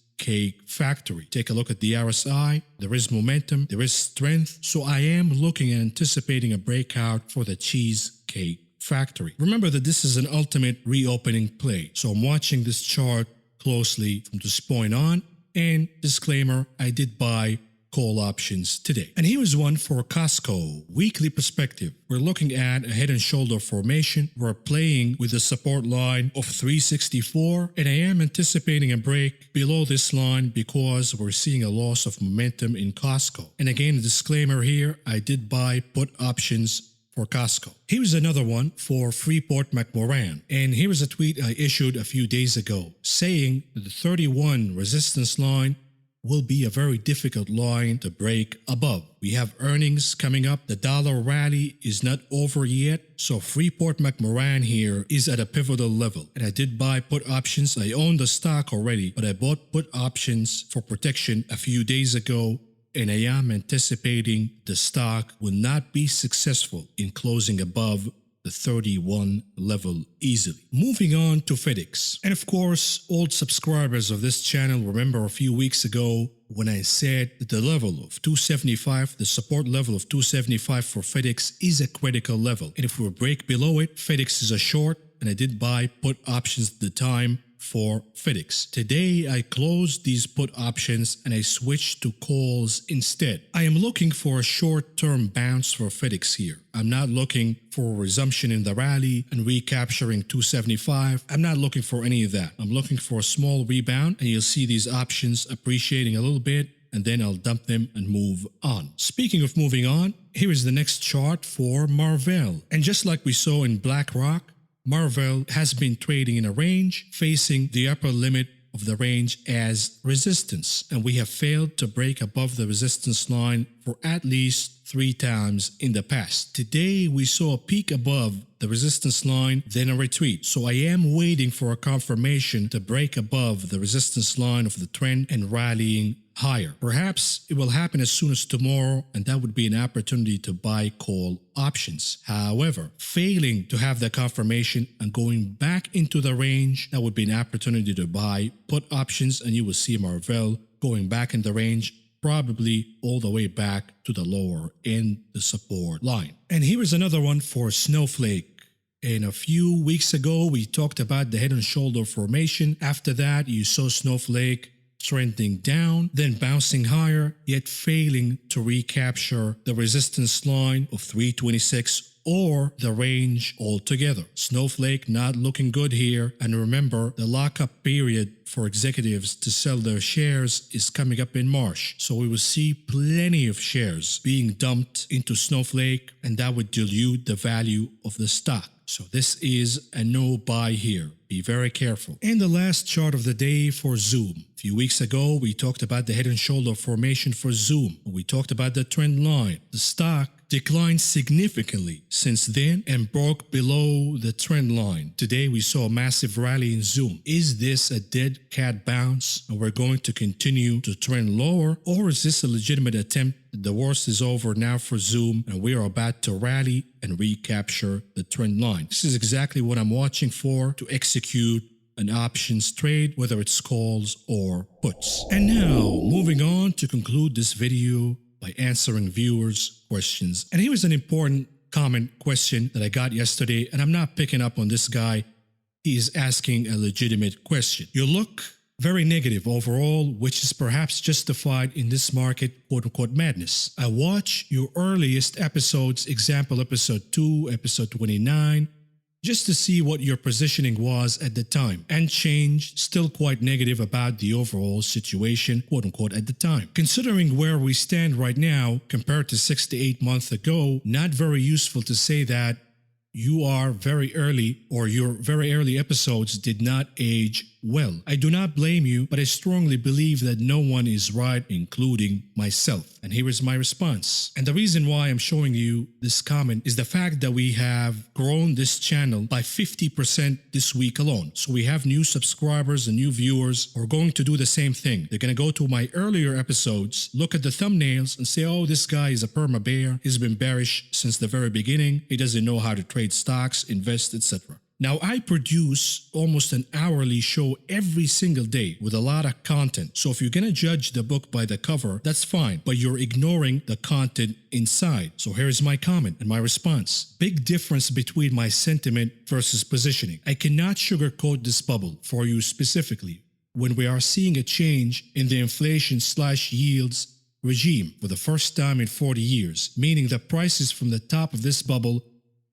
Factory. Take a look at the RSI. There is momentum, there is strength, so I am looking and anticipating a breakout for the Cheesecake Factory. Remember that this is an ultimate reopening play, so I'm watching this chart closely from this point on, and disclaimer, I did buy call options today. And here is one for Costco, weekly perspective. We're looking at a head and shoulder formation. We're playing with the support line of 364, and I am anticipating a break below this line because we're seeing a loss of momentum in Costco. And again, a disclaimer here, I did buy put options for Costco. Here's another one for Freeport McMoran. And here's a tweet I issued a few days ago saying that the 31 resistance line will be a very difficult line to break above. We have earnings coming up. The dollar rally is not over yet. So Freeport McMoran here is at a pivotal level. And I did buy put options. I own the stock already, but I bought put options for protection a few days ago. And I am anticipating the stock will not be successful in closing above the 31 level easily. Moving on to FedEx. And of course, old subscribers of this channel remember a few weeks ago when I said that the level of 275, the support level of 275 for FedEx is a critical level. And if we break below it, FedEx is a short, and I did buy put options at the time for FedEx. Today, I closed these put options and I switched to calls instead. I am looking for a short-term bounce for FedEx here. I'm not looking for a resumption in the rally and recapturing 275. I'm not looking for any of that. I'm looking for a small rebound, and you'll see these options appreciating a little bit, and then I'll dump them and move on. Speaking of moving on, here is the next chart for Marvell. And just like we saw in BlackRock, Marvell has been trading in a range facing the upper limit of the range as resistance, and we have failed to break above the resistance line for at least 3 times in the past. Today we saw a peak above the resistance line, then a retreat. So I am waiting for a confirmation to break above the resistance line of the trend and rallying higher. Perhaps it will happen as soon as tomorrow, and that would be an opportunity to buy call options. However, failing to have the confirmation and going back into the range, that would be an opportunity to buy put options, and you will see Marvell going back in the range, probably all the way back to the lower end, the support line. And here is another one for Snowflake. And a few weeks ago, we talked about the head and shoulder formation. After that, you saw Snowflake trending down, then bouncing higher, yet failing to recapture the resistance line of 326 or the range altogether. Snowflake not looking good here, and remember, the lockup period for executives to sell their shares is coming up in March, so we will see plenty of shares being dumped into Snowflake, and that would dilute the value of the stock. So this is a no buy here. Be very careful. And the last chart of the day for Zoom. A few weeks ago, we talked about the head and shoulder formation for Zoom. We talked about the trend line. The stock declined significantly since then and broke below the trend line. Today, we saw a massive rally in Zoom. Is this a dead cat bounce and we're going to continue to trend lower, or is this a legitimate attempt? The worst is over now for Zoom, and we are about to rally and recapture the trend line. This is exactly what I'm watching for to execute an options trade, whether it's calls or puts. And now, moving on to conclude this video by answering viewers' questions. And here is an important comment question that I got yesterday, and I'm not picking up on this guy. He is asking a legitimate question. You look very negative overall, which is perhaps justified in this market, quote-unquote, madness. I watch your earliest episodes, example episode 2, episode 29, just to see what your positioning was at the time, and changed, still quite negative about the overall situation, quote-unquote, at the time. Considering where we stand right now compared to 6 to 8 months ago, not very useful to say that you are very early, or your very early episodes did not age well. I do not blame you, but I strongly believe that no one is right, including myself. And here is my response. And the reason why I'm showing you this comment is the fact that we have grown this channel by 50% this week alone. So we have new subscribers and new viewers who are going to do the same thing. They're going to go to my earlier episodes, look at the thumbnails and say, oh, this guy is a perma bear. He's been bearish since the very beginning. He doesn't know how to trade stocks, invest, etc. Now, I produce almost an hourly show every single day with a lot of content. So if you're going to judge the book by the cover, that's fine, but you're ignoring the content inside. So here's my comment and my response. Big difference between my sentiment versus positioning. I cannot sugarcoat this bubble for you specifically when we are seeing a change in the inflation/yields regime for the first time in 40 years, meaning the prices from the top of this bubble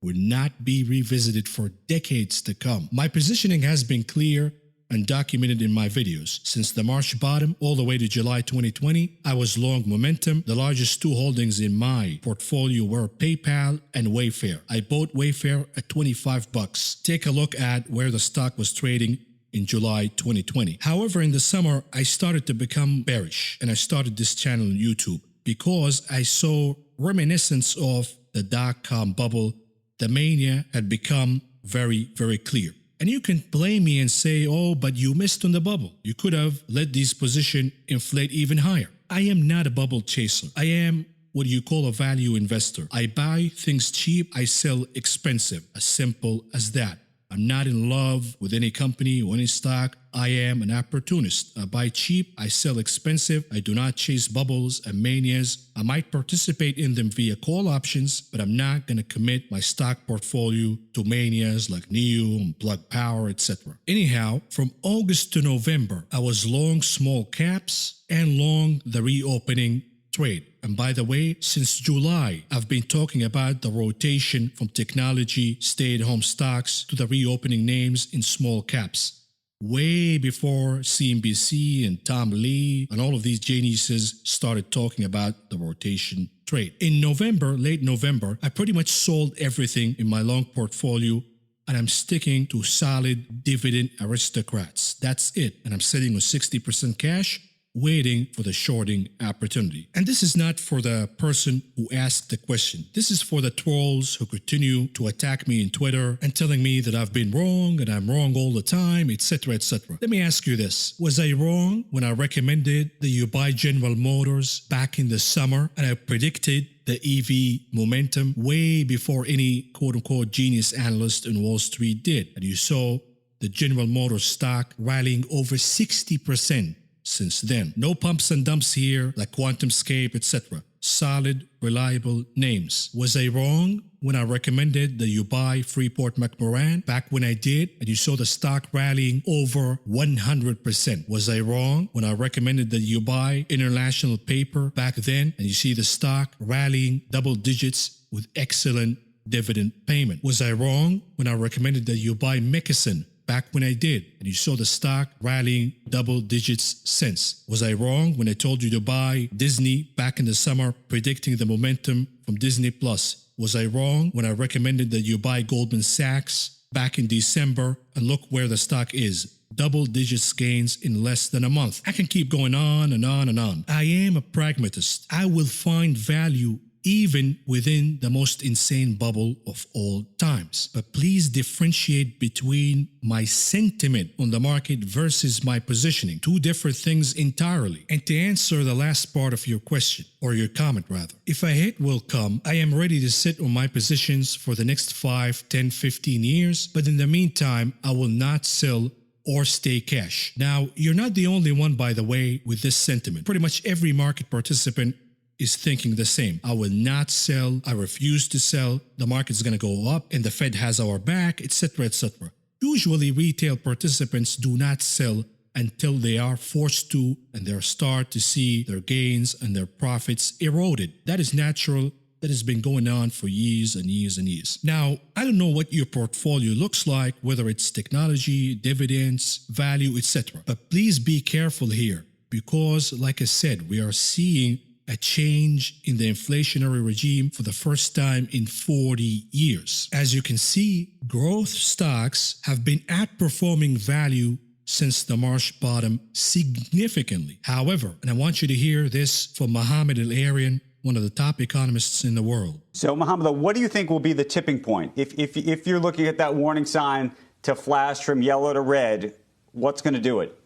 will not be revisited for decades to come. My positioning has been clear and documented in my videos. Since the March bottom all the way to July 2020, I was long momentum. The largest two holdings in my portfolio were PayPal and Wayfair. I bought Wayfair at $25. Take a look at where the stock was trading in July 2020. However, in the summer, I started to become bearish, and I started this channel on YouTube because I saw reminiscence of the dot-com bubble. The mania had become very, very clear. And you can blame me and say, oh, but you missed on the bubble. You could have let these positions inflate even higher. I am not a bubble chaser. I am what you call a value investor. I buy things cheap, I sell expensive. As simple as that. I'm not in love with any company or any stock. I am an opportunist. I buy cheap, I sell expensive. I do not chase bubbles and manias. I might participate in them via call options, but I'm not going to commit my stock portfolio to manias like NEO and Plug Power, etc. Anyhow, from August to November, I was long small caps and long the reopening trade. And by the way, since July, I've been talking about the rotation from technology, stay-at-home stocks to the reopening names in small caps. Way before CNBC and Tom Lee and all of these geniuses started talking about the rotation trade. In November, late November, I pretty much sold everything in my long portfolio and I'm sticking to solid dividend aristocrats. That's it. And I'm sitting with 60% cash, waiting for the shorting opportunity. And this is not for the person who asked the question. This is for the trolls who continue to attack me in Twitter and telling me that I've been wrong and I'm wrong all the time, etc., etc. Let me ask you this. Was I wrong when I recommended that you buy General Motors back in the summer and I predicted the EV momentum way before any quote-unquote genius analyst in Wall Street did? And you saw the General Motors stock rallying over 60% since then. No pumps and dumps here like QuantumScape, etc. Solid, reliable names. Was I wrong when I recommended that you buy Freeport-McMoRan back when I did and you saw the stock rallying over 100%? Was I wrong when I recommended that you buy International Paper back then and you see the stock rallying double digits with excellent dividend payment? Was I wrong when I recommended that you buy Mickelson back when I did, and you saw the stock rallying double digits since? Was I wrong when I told you to buy Disney back in the summer, predicting the momentum from Disney Plus? Was I wrong when I recommended that you buy Goldman Sachs back in December, and look where the stock is? Double digits gains in less than a month. I can keep going on and on and on. I am a pragmatist. I will find value even within the most insane bubble of all times. But please differentiate between my sentiment on the market versus my positioning. Two different things entirely. And to answer the last part of your question, or your comment rather, if a hit will come, I am ready to sit on my positions for the next 5, 10, 15 years. But in the meantime, I will not sell or stay cash. Now, you're not the only one, by the way, with this sentiment. Pretty much every market participant is thinking the same. I will not sell. I refuse to sell. The market's going to go up and the Fed has our back, etc., etc. Usually, retail participants do not sell until they are forced to and they start to see their gains and their profits eroded. That is natural. That has been going on for years and years and years. Now, I don't know what your portfolio looks like, whether it's technology, dividends, value, etc. But please be careful here because, like I said, we are seeing a change in the inflationary regime for the first time in 40 years. As you can see, growth stocks have been outperforming value since the March bottom significantly. However, and I want you to hear this from Mohamed El-Arian, one of the top economists in the world. So, Mohamed, what do you think will be the tipping point? If you're looking at that warning sign to flash from yellow to red, what's going to do it?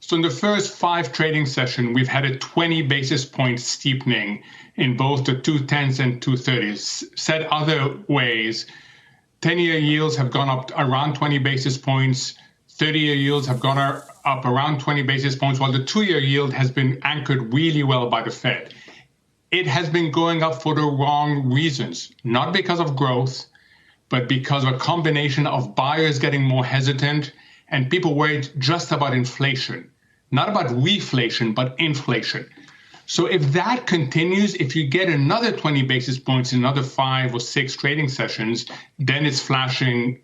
So in the first 5 trading sessions, we've had a 20 basis point steepening in both the 210s and 230s. Said other ways, 10-year yields have gone up around 20 basis points, 30-year yields have gone up around 20 basis points, while the 2-year yield has been anchored really well by the Fed. It has been going up for the wrong reasons, not because of growth, but because of a combination of buyers getting more hesitant and people worried just about inflation, not about reflation, but inflation. So if that continues, if you get another 20 basis points in another 5 or 6 trading sessions, then it's flashing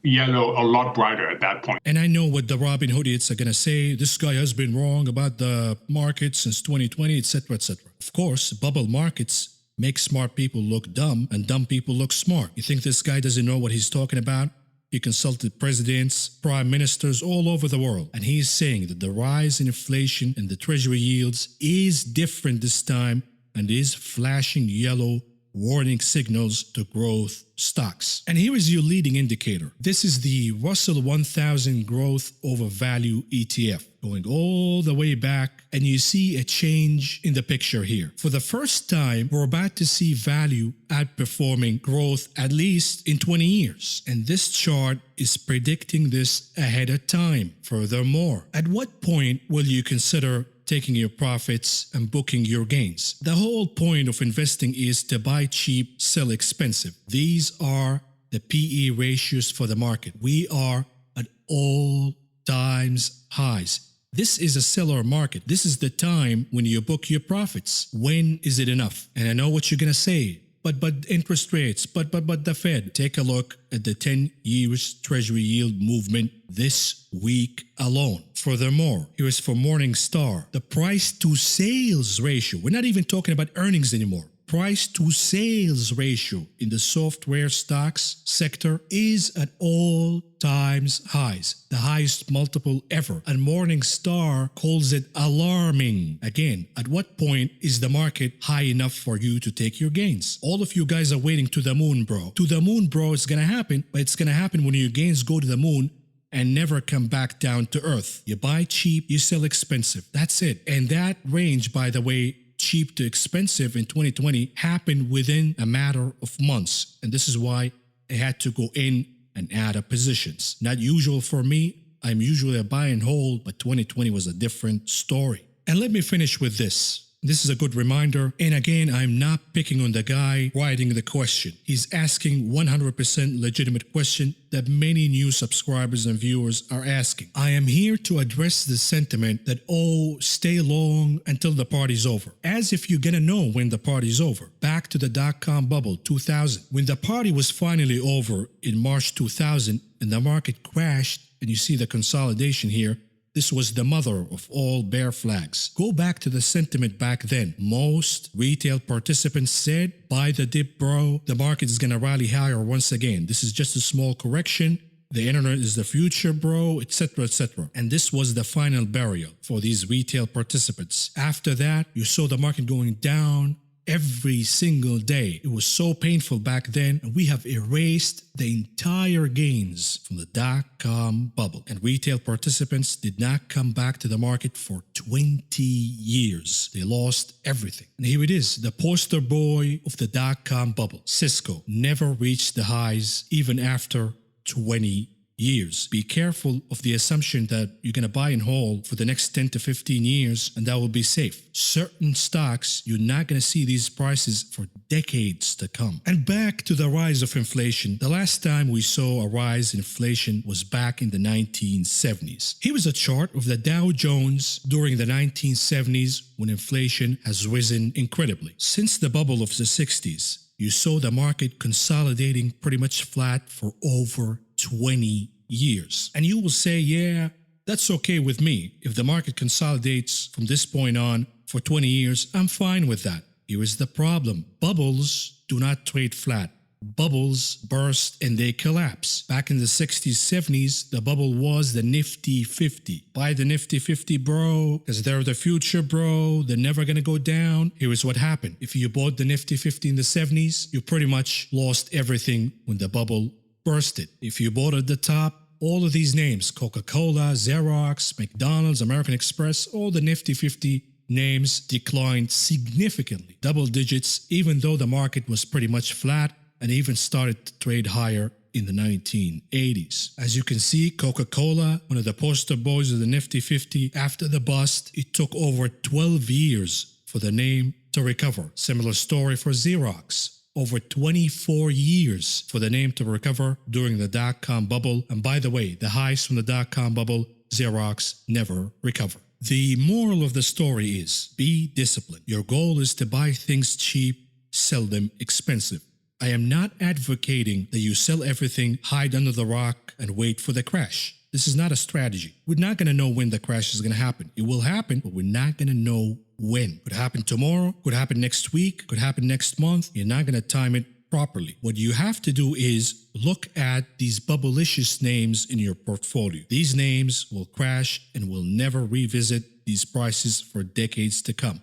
yellow a lot brighter at that point. And I know what the Robin Hoodites are going to say. This guy has been wrong about the market since 2020, etc., etc. Of course, bubble markets make smart people look dumb and dumb people look smart. You think this guy doesn't know what he's talking about? He consulted presidents, prime ministers all over the world, and he is saying that the rise in inflation and the treasury yields is different this time and is flashing yellow warning signals to growth stocks. And here is your leading indicator. This is the Russell 1000 Growth Over Value ETF, going all the way back, and you see a change in the picture here. For the first time, we're about to see value outperforming growth at least in 20 years. And this chart is predicting this ahead of time. Furthermore, at what point will you consider taking your profits and booking your gains? The whole point of investing is to buy cheap, sell expensive. These are the PE ratios for the market. We are at all times highs. This is a seller market. This is the time when you book your profits. When is it enough? And I know what you're going to say. But interest rates, but the Fed. Take a look at the 10 years Treasury yield movement this week alone. Furthermore, here is for Morningstar, the price to sales ratio. We're not even talking about earnings anymore. Price to sales ratio in the software stocks sector is at all times highs, the highest multiple ever. And Morningstar calls it alarming. Again, at what point is the market high enough for you to take your gains? All of you guys are waiting to the moon, bro. To the moon, bro, it's gonna happen, but it's gonna happen when your gains go to the moon and never come back down to earth. You buy cheap, you sell expensive. That's it. And that range, by the way, cheap to expensive in 2020 happened within a matter of months. And this is why I had to go in and add up positions. Not usual for me. I'm usually a buy and hold, but 2020 was a different story. And let me finish with this. This is a good reminder. And again, I'm not picking on the guy writing the question. He's asking 100% legitimate question that many new subscribers and viewers are asking. I am here to address the sentiment that, oh, stay long until the party's over. As if you're gonna know when the party's over. Back to the dot-com bubble, 2000. When the party was finally over in March 2000 and the market crashed, and you see the consolidation here, this was the mother of all bear flags. Go back to the sentiment back then. Most retail participants said, buy the dip, bro. The market is going to rally higher once again. This is just a small correction. The internet is the future, bro, etc., etc. And this was the final burial for these retail participants. After that, you saw the market going down every single day. It was so painful back then, and we have erased the entire gains from the dot-com bubble. And retail participants did not come back to the market for 20 years. They lost everything. And here it is, the poster boy of the dot-com bubble. Cisco never reached the highs even after 20 years. Be careful of the assumption that you're going to buy and hold for the next 10 to 15 years and that will be safe. Certain stocks, you're not going to see these prices for decades to come. And back to the rise of inflation. The last time we saw a rise in inflation was back in the 1970s. Here is a chart of the Dow Jones during the 1970s when inflation has risen incredibly. Since the bubble of the 60s, you saw the market consolidating pretty much flat for over 20 years. And you will say, yeah, that's okay with me. If the market consolidates from this point on for 20 years, I'm fine with that. Here is the problem. Bubbles do not trade flat. Bubbles burst and they collapse. Back in the 60s, 70s, the bubble was the Nifty 50. Buy the Nifty 50, bro, because they're the future, bro. They're never going to go down. Here is what happened. If you bought the Nifty 50 in the 70s, you pretty much lost everything when the bubble bursted. If you bought at the top, all of these names, Coca-Cola, Xerox, McDonald's, American Express, all the Nifty 50 names declined significantly, double digits, even though the market was pretty much flat and even started to trade higher in the 1980s. As you can see, Coca-Cola, one of the poster boys of the Nifty 50, after the bust, it took over 12 years for the name to recover. Similar story for Xerox. Over 24 years for the name to recover during the dot-com bubble. And by the way, the highs from the dot-com bubble, Xerox never recovered. The moral of the story is, be disciplined. Your goal is to buy things cheap, sell them expensive. I am not advocating that you sell everything, hide under the rock, and wait for the crash. This is not a strategy. We're not going to know when the crash is going to happen. It will happen, but we're not going to know when. Could happen tomorrow, could happen next week, could happen next month. You're not going to time it properly. What you have to do is look at these bubblicious names in your portfolio. These names will crash and will never revisit these prices for decades to come.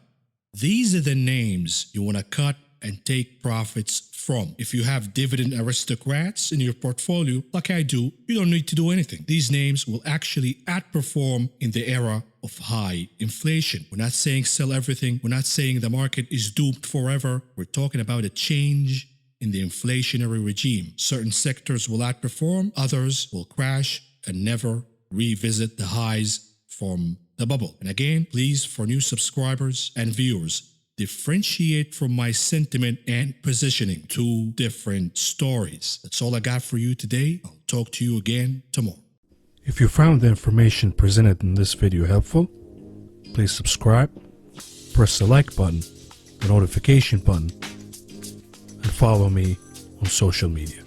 These are the names you want to cut and take profits from. If you have dividend aristocrats in your portfolio, like I do, you don't need to do anything. These names will actually outperform in the era of high inflation. We're not saying sell everything. We're not saying the market is doomed forever. We're talking about a change in the inflationary regime. Certain sectors will outperform, others will crash and never revisit the highs from the bubble. And again, please, for new subscribers and viewers, differentiate from my sentiment and positioning. Two different stories. That's all I got for you today. I'll talk to you again tomorrow. If you found the information presented in this video helpful, please subscribe, press the like button, the notification button, and follow me on social media.